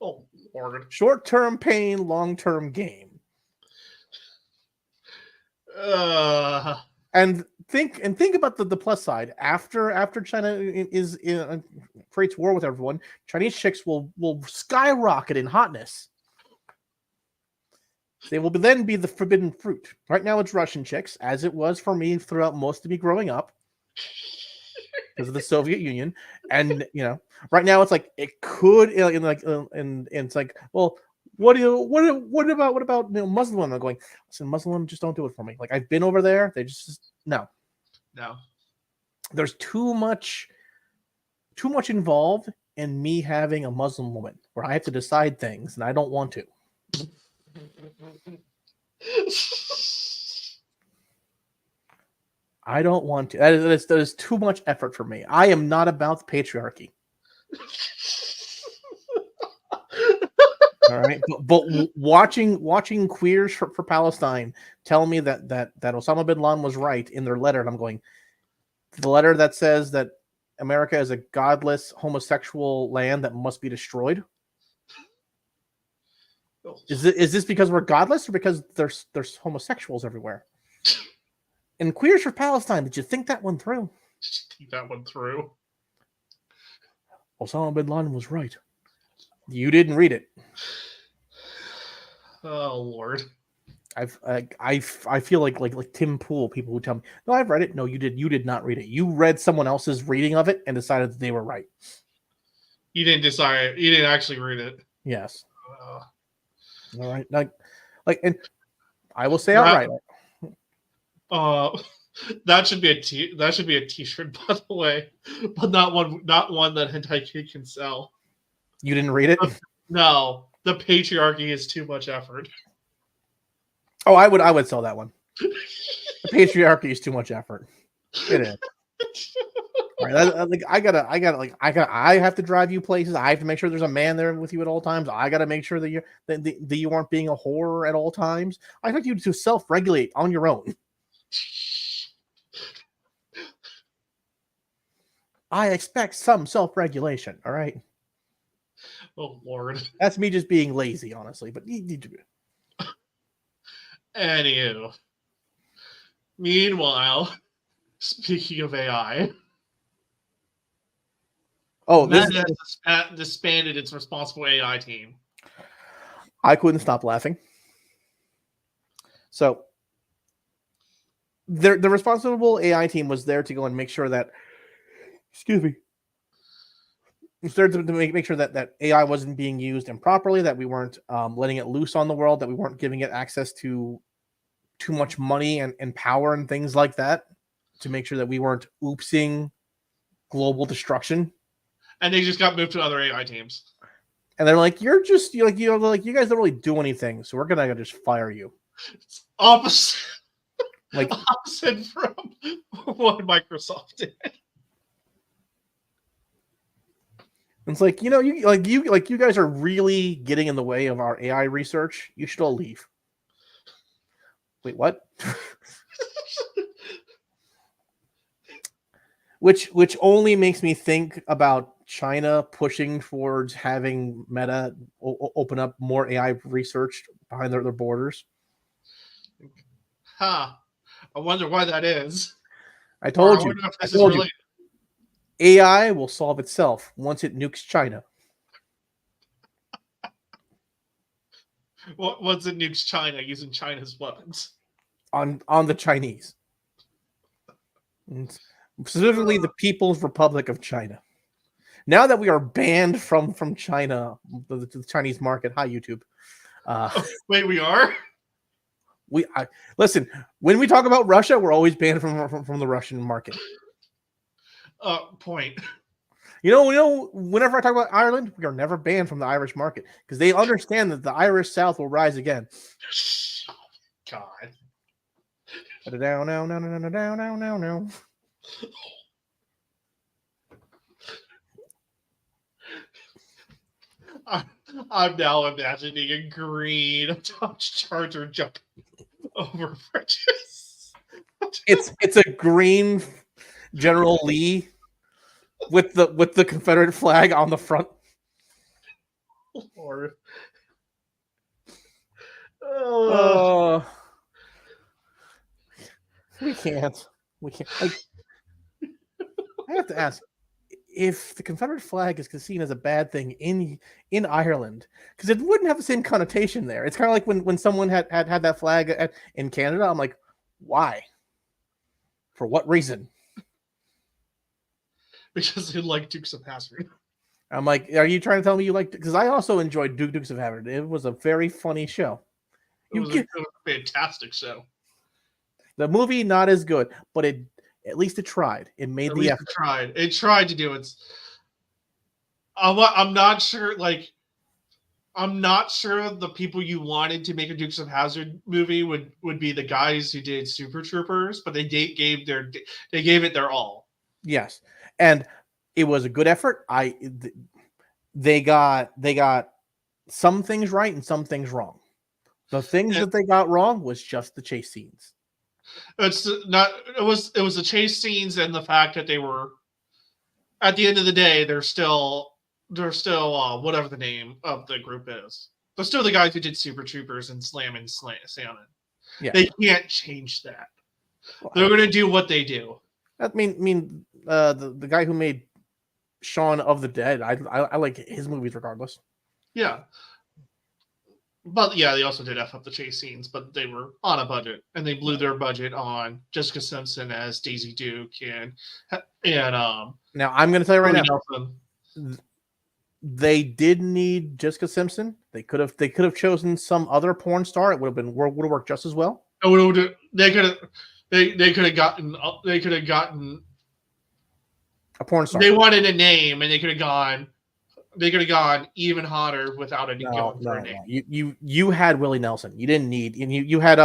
Oh, Lord. Short-term pain, long-term gain. And think about the plus side. After China creates war with everyone, Chinese chicks will skyrocket in hotness. They will then be the forbidden fruit. Right now, it's Russian chicks, as it was for me throughout most of me growing up. because of the Soviet Union, and right now it's like it could, and it's like, well, what about Muslim? I'm going, listen, Muslim, just don't do it for me. Like I've been over there, they just no. There's too much involved in me having a Muslim woman where I have to decide things, and I don't want to. I don't want to. That is too much effort for me. I am not about the patriarchy. All right, but watching Queers for Palestine tell me that Osama bin Laden was right in their letter, and I'm going, the letter that says that America is a godless homosexual land that must be destroyed. Is this because we're godless, or because there's homosexuals everywhere? And Queers for Palestine, did you think that one through? Osama bin Laden was right. You didn't read it. Oh Lord. I feel like Tim Pool, people who tell me, no, I've read it. No, you did not read it. You read someone else's reading of it and decided that they were right. You didn't decide. You didn't actually read it. Yes. All right. And I will say outright. That should be a t-shirt, by the way, but not one that Hentai Kid can sell. You didn't read it? No, the patriarchy is too much effort. Oh, I would sell that one. The patriarchy is too much effort. It is. All right, I have to drive you places. I have to make sure there's a man there with you at all times. I got to make sure that you aren't being a whore at all times. I expect you to self-regulate on your own. I expect some self-regulation. All right. Oh Lord. That's me just being lazy, honestly. But you need to. Anywho. Meanwhile, speaking of AI. Oh, Meta has disbanded its responsible AI team. I couldn't stop laughing. So, the responsible AI team was there to go and make sure that, excuse me, it's there to make sure that AI wasn't being used improperly, that we weren't letting it loose on the world, that we weren't giving it access to too much money and power and things like that, to make sure that we weren't oopsing global destruction. And they just got moved to other AI teams. And they're like, you guys don't really do anything, so we're gonna just fire you. It's opposite, like opposite from what Microsoft did. It's like, you guys are really getting in the way of our AI research. You should all leave. Wait, what? which only makes me think about China pushing towards having Meta open up more AI research behind their borders. I wonder why that is. I told you. AI will solve itself once it nukes China. Once it nukes China using China's weapons. On the Chinese. Specifically the People's Republic of China. Now that we are banned from China, the Chinese market. Hi, YouTube. Wait, we are? Listen, when we talk about Russia, we're always banned from the Russian market. Point. Whenever I talk about Ireland, we are never banned from the Irish market because they understand that the Irish South will rise again. God. Down, now. I'm now imagining a green Dodge Charger jumping over bridges. It's a green General Lee with the Confederate flag on the front. Lord. We can't. I have to ask, if the Confederate flag is seen as a bad thing in Ireland, because it wouldn't have the same connotation there. It's kind of like when someone had that flag in Canada. I'm like, why? For what reason? because they like Dukes of Hazzard. I'm like, are you trying to tell me you liked it? Because I also enjoyed Dukes of Hazzard. It was a very funny show. It was a fantastic show. The movie not as good, but at least it tried. It made At the least effort. it tried. It tried to do it. I'm not sure. Like, I'm not sure the people you wanted to make a Dukes of Hazzard movie would be the guys who did Super Troopers, but they gave it their all. Yes, and it was a good effort. They got some things right and some things wrong. The things that they got wrong was just the chase scenes. It's not. It was the chase scenes and the fact that they were. At the end of the day, they're still whatever the name of the group is. They're still the guys who did Super Troopers and Slam and Salmon. Yeah, they can't change that. They're going to do what they do. I mean, the guy who made Shaun of the Dead, I like his movies regardless. Yeah. But yeah, they also did F up the chase scenes, but they were on a budget, and they blew their budget on Jessica Simpson as Daisy Duke and now I'm going to tell you right now, Nelson. They did need Jessica Simpson. They could have chosen some other porn star. It would have worked just as well. They could have gotten a porn star. They wanted a name, and they could have gone even hotter without any going for a name. You had Willie Nelson. You didn't need, and you had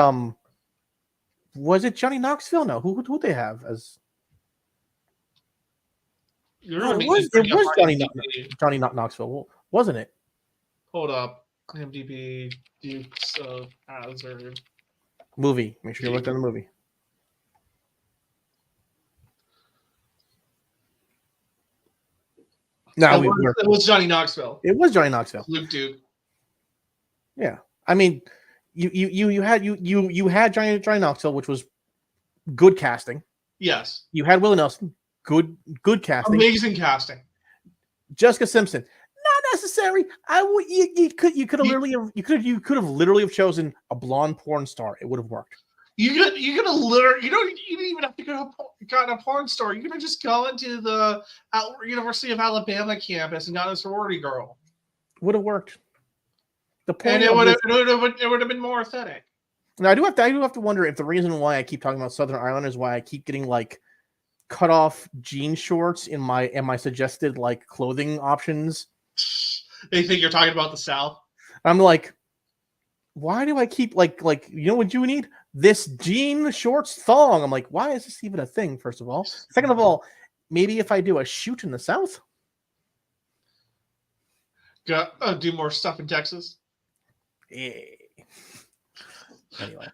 was it Johnny Knoxville? No, who they have as? It was Johnny Knoxville, wasn't it? Hold up, IMDb Dukes of Hazzard movie. Make sure you look at the movie. No, it was Johnny Knoxville. It was Johnny Knoxville. Luke Duke. Yeah, I mean, you had Johnny Knoxville, which was good casting. Yes. You had Willie Nelson, good casting, amazing casting. Jessica Simpson, not necessary. You could have literally chosen a blonde porn star. It would have worked. You didn't even have to gotten a porn star. You could have just gone into the University of Alabama campus and got a sorority girl. Would have worked. It would have been more authentic. Now I do have to wonder if the reason why I keep talking about Southern Ireland is why I keep getting like cut off jean shorts in my suggested like clothing options. They think you're talking about the South. I'm like, why do I keep like you know what you need? This jean shorts thong. I'm like, why is this even a thing? First of all, second of all, maybe if I do a shoot in the South, do more stuff in Texas. Yeah. Anyway,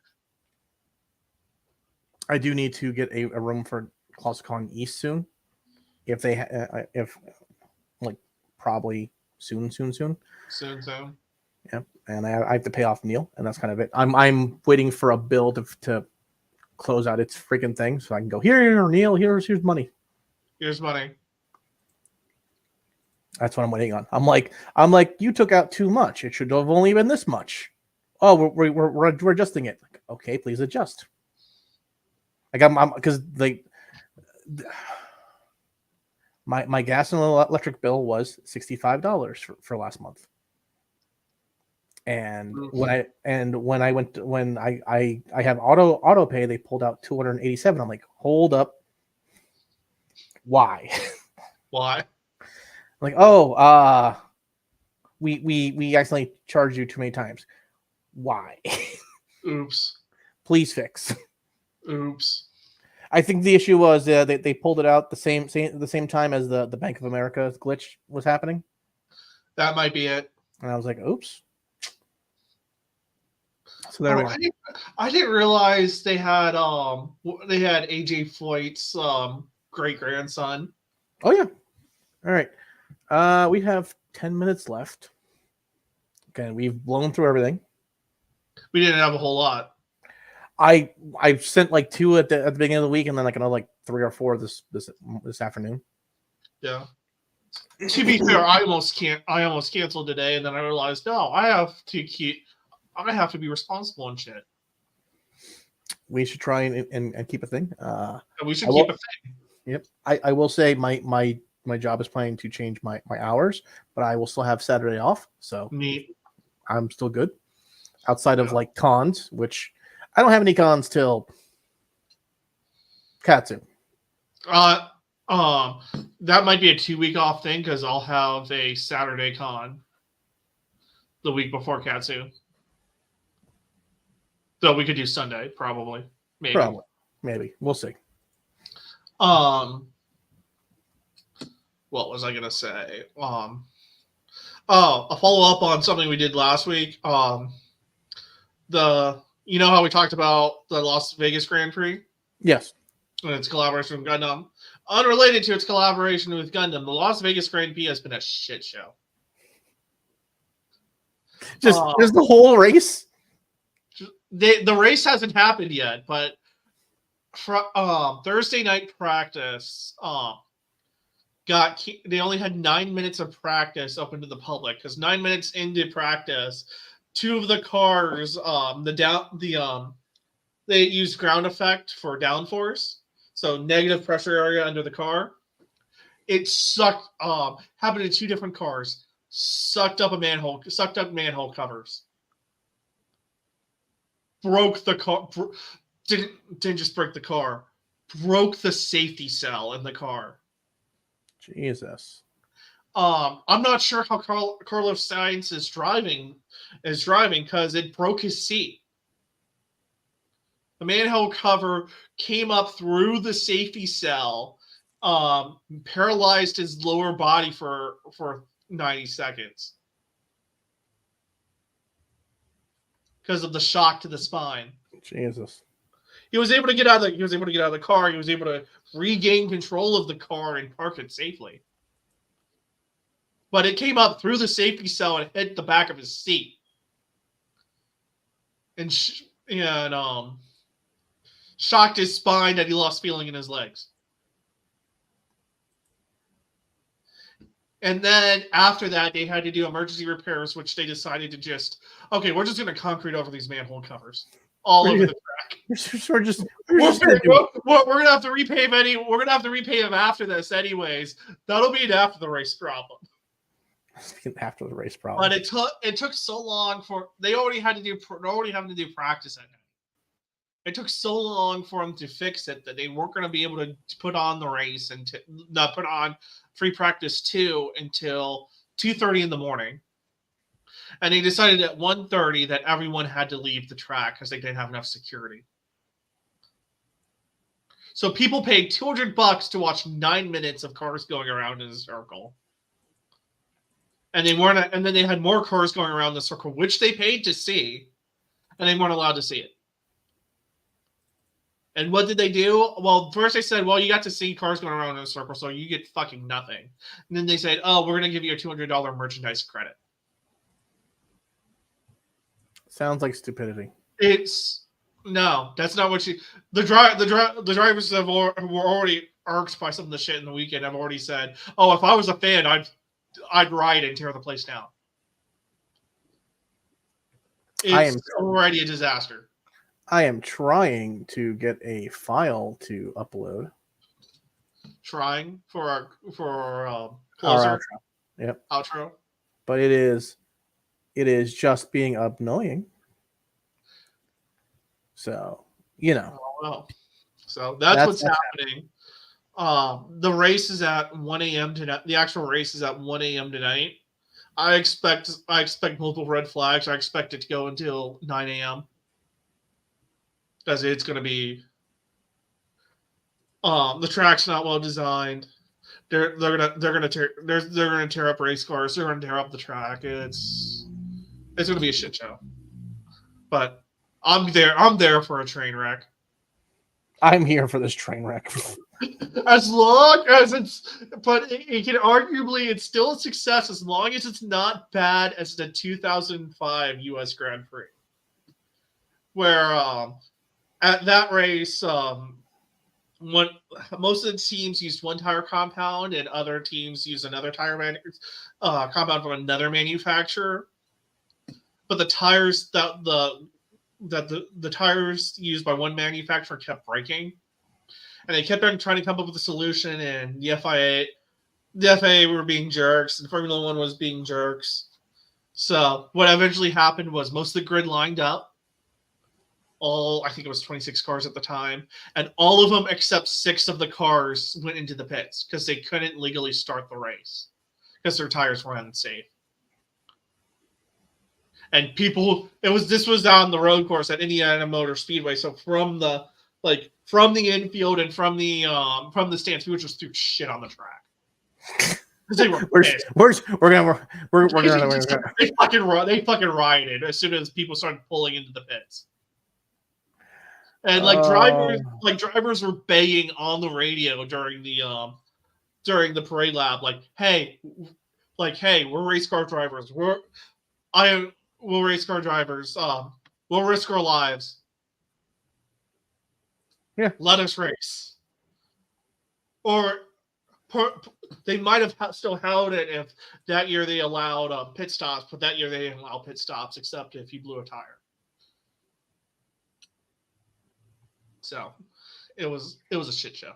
I do need to get a room for ClosetCon East soon. If they if like probably soon. Yeah, and I have to pay off Neil, and that's kind of it. I'm waiting for a bill to close out its freaking thing, so I can go here, Neil. Here's money. Here's money. That's what I'm waiting on. I'm like, you took out too much. It should have only been this much. Oh, we're adjusting it. Like, okay, please adjust. Like I'm because like my gas and electric bill was $65 for last month. And when I have auto pay, they pulled out $287. I'm like, hold up, why? Why? Like, we accidentally charged you too many times. Why? Oops. Please fix. Oops. I think the issue was they pulled it out the same time as the Bank of America glitch was happening. That might be it. And I was like, oops. So there we go. I didn't realize they had AJ Foyt's great grandson. Oh yeah. All right. We have 10 minutes left. Okay, we've blown through everything. We didn't have a whole lot. I sent like 2 at the beginning of the week, and then like another like 3 or 4 this afternoon. Yeah. To be fair, I almost canceled today, and then I realized I have to be responsible and shit. We should try and keep a thing. We should keep a thing. Yep. I will say my job is planning to change my hours, but I will still have Saturday off, so Neat. I'm still good. Outside of Yeah. like cons, which I don't have any cons till Katsu. That might be a 2-week off thing because I'll have a Saturday con the week before Katsu. So we could do Sunday, probably. Maybe. Probably. Maybe. We'll see. What was I gonna say? A follow up on something we did last week. You know how we talked about the Las Vegas Grand Prix Yes. and its collaboration with Gundam? Unrelated to its collaboration with Gundam, the Las Vegas Grand Prix has been a shit show. Just the whole race. The race hasn't happened yet, but Thursday night practice they only had 9 minutes of practice open to the public because 9 minutes into practice, two of the cars they used ground effect for downforce, so negative pressure area under the car. It sucked. Happened to two different cars. Sucked up manhole covers. Broke the car. Didn't just break the car. Broke the safety cell in the car. Jesus. I'm not sure how Carlos Sainz is driving because it broke his seat. The manhole cover came up through the safety cell, paralyzed his lower body for 90 seconds because of the shock to the spine. Jesus. He was able to get out of the car. He was able to regain control of the car and park it safely. But it came up through the safety cell and hit the back of his seat. And shocked his spine that he lost feeling in his legs. And then after that, they had to do emergency repairs, which they decided to we're just going to concrete over these manhole covers all over the track. We're gonna have to repave We're gonna have to repave him after this, anyways. That'll be an after the race problem. After the race problem. But it took so long for they already having to do practice at night. It took so long for them to fix it that they weren't going to be able to put on the race and not put on free practice 2 until 2:30 in the morning. And they decided at 1:30 that everyone had to leave the track because they didn't have enough security. So people paid $200 to watch 9 minutes of cars going around in a circle. And then they had more cars going around the circle, which they paid to see, and they weren't allowed to see it. And what did they do? Well, first they said, well, you got to see cars going around in a circle, so you get fucking nothing. And then they said, oh, we're going to give you a $200 merchandise credit. Sounds like stupidity. No, that's not what the drivers who were already irked by some of the shit in the weekend have already said, oh, if I was a fan, I'd riot and tear the place down. It's already a disaster. I am trying to get a file to upload. Trying for our outro. Yep. Outro. But it is just being annoying. So, So that's what's happening. The race is at 1 a.m. tonight. The actual race is at 1 a.m. tonight. I expect multiple red flags. I expect it to go until 9 a.m. Because it's going to be the track's not well designed. They're gonna tear up race cars. They're gonna tear up the track. It's gonna be a shit show. But I'm there for a train wreck. I'm here for this train wreck. As long as it can arguably, it's still a success as long as it's not bad as the 2005 U.S. Grand Prix, where at that race, most of the teams used one tire compound and other teams used another tire compound from another manufacturer. But the tires the tires used by one manufacturer kept breaking. and they kept on trying to come up with a solution, and the FIA were being jerks, and Formula One was being jerks. So what eventually happened was most of the grid lined up. I think it was 26 cars at the time, and all of them except 6 of the cars went into the pits because they couldn't legally start the race because their tires were unsafe. And this was on the road course at Indiana Motor Speedway. So from the infield and from the stands, people just threw shit on the track. They were pissed. They fucking rioted as soon as people started pulling into the pits. And drivers were baying on the radio during the parade lap, hey, we're race car drivers. We'll race car drivers. We'll risk our lives. Yeah. Let us race. Or they might have still held it if that year they allowed pit stops, but that year they didn't allow pit stops except if you blew a tire. So it was a shit show.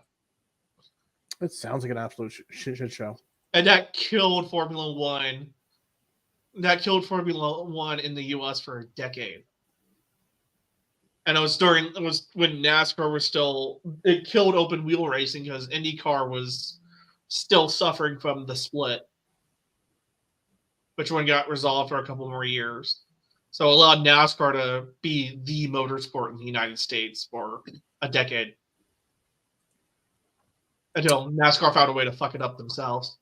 It sounds like an absolute shit show. And that killed Formula One. That killed Formula One in the U.S. for a decade. And it was when NASCAR was it killed open wheel racing because IndyCar was still suffering from the split, which one got resolved for a couple more years. So it allowed NASCAR to be the motorsport in the United States for a decade. Until NASCAR found a way to fuck it up themselves.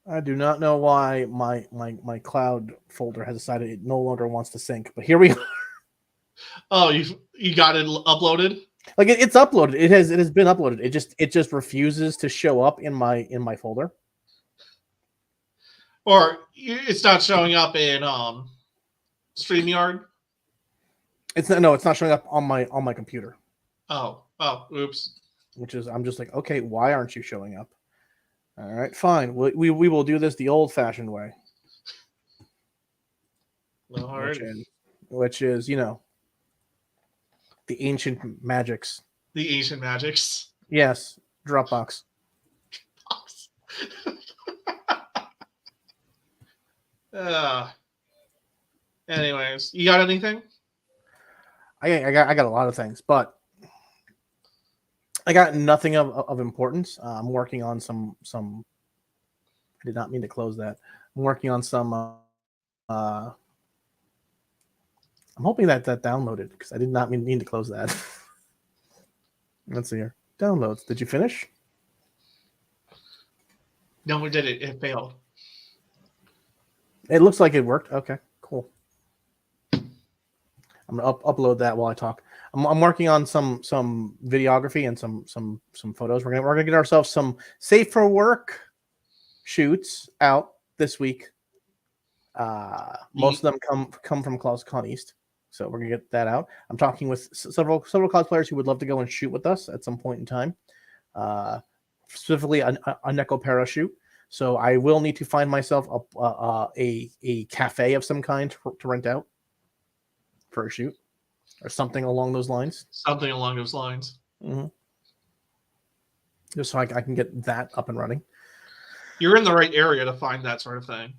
I do not know why my cloud folder has decided it no longer wants to sync, but here we are. Oh, you got it uploaded? Like it's uploaded. It has been uploaded. It just refuses to show up in my folder. Or it's not showing up in StreamYard? It's not showing up on my computer. Oh, oops. Which is, I'm just like, okay, why aren't you showing up? All right, fine. We will do this the old-fashioned way. All right. Which is, the ancient magics. The ancient magics. Yes, Dropbox. Anyways, you got anything? I got a lot of things, but I got nothing of importance. I'm working on some. I did not mean to close that. I'm working on some. I'm hoping that downloaded because I did not mean to close that. Let's see here. Downloads. Did you finish? No, we did it. It failed. It looks like it worked. Okay, cool. I'm gonna upload that while I talk. I'm working on some videography and some photos. We're gonna get ourselves some safe for work shoots out this week. Most of them come from ClosetCon East, so we're gonna get that out. I'm talking with several cosplayers who would love to go and shoot with us at some point in time. Specifically a Necopara shoot. So I will need to find myself a cafe of some kind to rent out for a shoot or something along those lines. Something along those lines. Mm-hmm. Just so I can get that up and running. You're in the right area to find that sort of thing.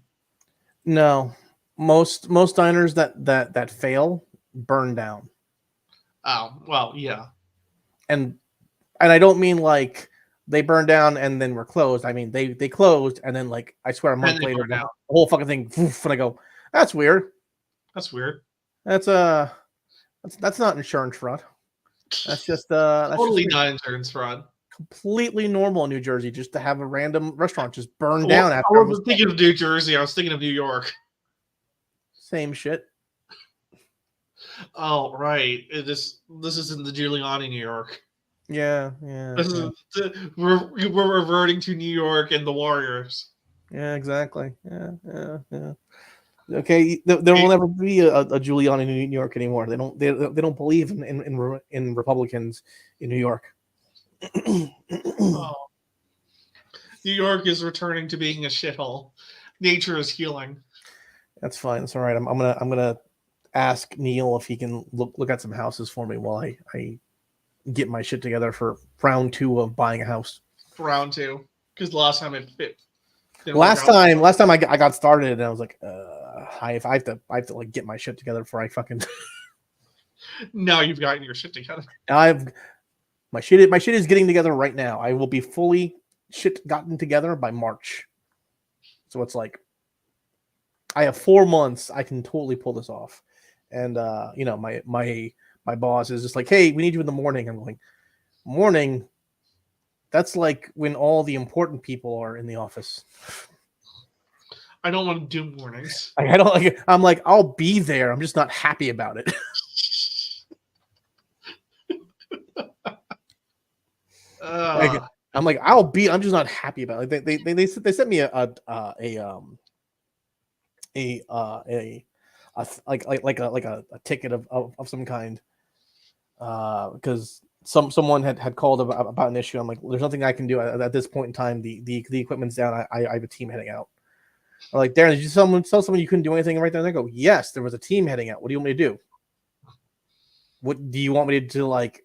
No, most diners that fail burn down. Oh, well, yeah. And I don't mean like they burned down and then were closed. I mean they closed and then like I swear a month later the whole fucking thing poof, and I go, that's weird. That's weird. That's not insurance fraud. That's just totally not insurance fraud. Completely normal in New Jersey just to have a random restaurant just burn down after. I wasn't thinking of New Jersey. I was thinking of New York. Same shit. Oh right, this isn't the Giuliani New York. Yeah. We're reverting to New York and the Warriors. Yeah, exactly. Yeah. Okay, there will never be a Giuliani in New York anymore. They don't believe in Republicans in New York. Oh. New York is returning to being a shithole. Nature is healing. That's fine. That's all right. I'm gonna ask Neil if he can look at some houses for me while I get my shit together for round 2 of buying a house. Round 2, because the last time it fit. didn't work Last out. time I got started, and I was like, I have to like get my shit together before I fucking. Now you've gotten your shit together. My shit is getting together right now. I will be fully shit gotten together by March. So it's like I have 4 months. I can totally pull this off. And you know, my boss is just like, hey, we need you in the morning. I'm going, morning. That's like when all the important people are in the office. I don't want to do mornings. I don't like. I'm like, I'll be there. I'm just not happy about it. Like, I'm like, I'll be. I'm just not happy about it. They sent me a ticket of some kind because someone had called about an issue. I'm like, there's nothing I can do at this point in time. The equipment's down. I have a team heading out. I'm like, Darren, did you tell someone you couldn't do anything right there? And they go, yes, there was a team heading out. What do you want me to do? What do you want me to do? Like,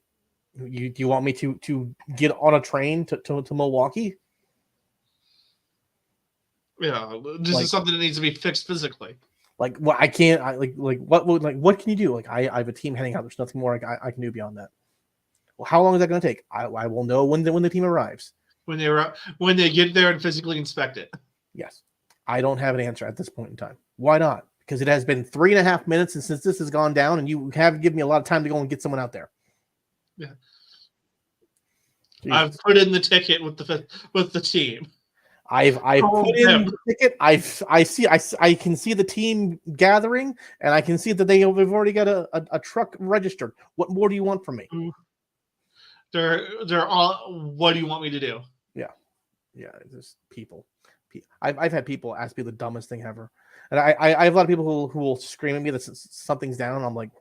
do you want me to get on a train to Milwaukee? Yeah, this is something that needs to be fixed physically. Like, what I can't. What can you do? Like, I have a team heading out. There's nothing more I can do beyond that. Well, how long is that going to take? I will know when the team arrives. When they get there and physically inspect it. Yes, I don't have an answer at this point in time. Why not? Because it has been 3.5 minutes since this has gone down, and you have given me a lot of time to go and get someone out there. Yeah, Jesus. I've put in the ticket with the team. I put in the ticket. I can see the team gathering, and I can see that they've already got a truck registered. What more do you want from me? They're all. What do you want me to do? Yeah, just people. I've had people ask me the dumbest thing ever, and I have a lot of people who will scream at me that something's down. And I'm like,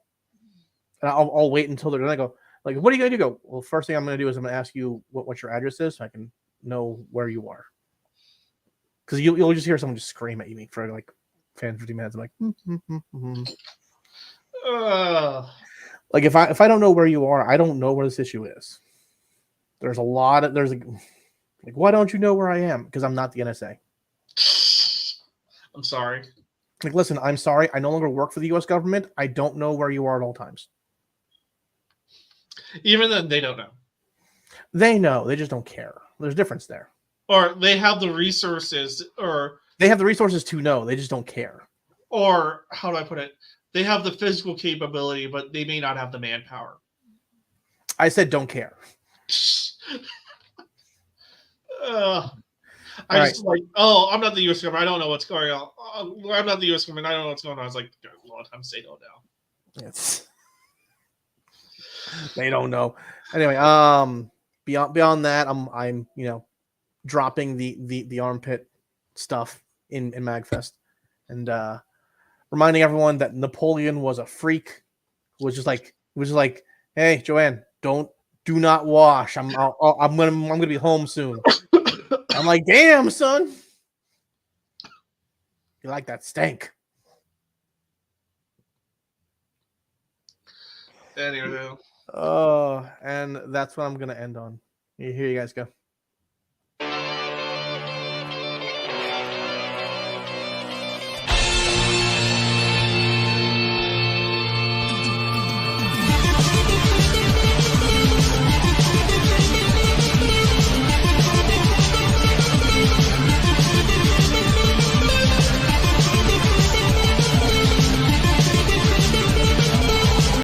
and I'll wait until they're done. I go, like, what are you gonna do? Go. Well, first thing I'm gonna do is I'm gonna ask you what your address is, so I can know where you are. Because you'll just hear someone just scream at you for like 10, 15 minutes. I'm like, like if I don't know where you are, I don't know where this issue is. There's like, why don't you know where I am? Because I'm not the NSA. I'm sorry. Like, listen, I'm sorry. I no longer work for the U.S. government. I don't know where you are at all times. Even then, they don't know. They know. They just don't care. There's a difference there. Or they have the resources, or they have the resources to know. They just don't care. Or how do I put it? They have the physical capability, but they may not have the manpower. I said don't care. I just like, oh, I'm not the U.S. government. I don't know what's going on. I'm not the U.S. government. I don't know what's going on. I was like, a lot of times they don't know. Yes. They don't know. Anyway, beyond that, I'm dropping the armpit stuff in MagFest and reminding everyone that Napoleon was a freak. It was just like, hey, Joanne, do not wash. I'm gonna be home soon. I'm like, damn, son. You like that stank. Anyway. And that's what I'm gonna end on. Here you guys go.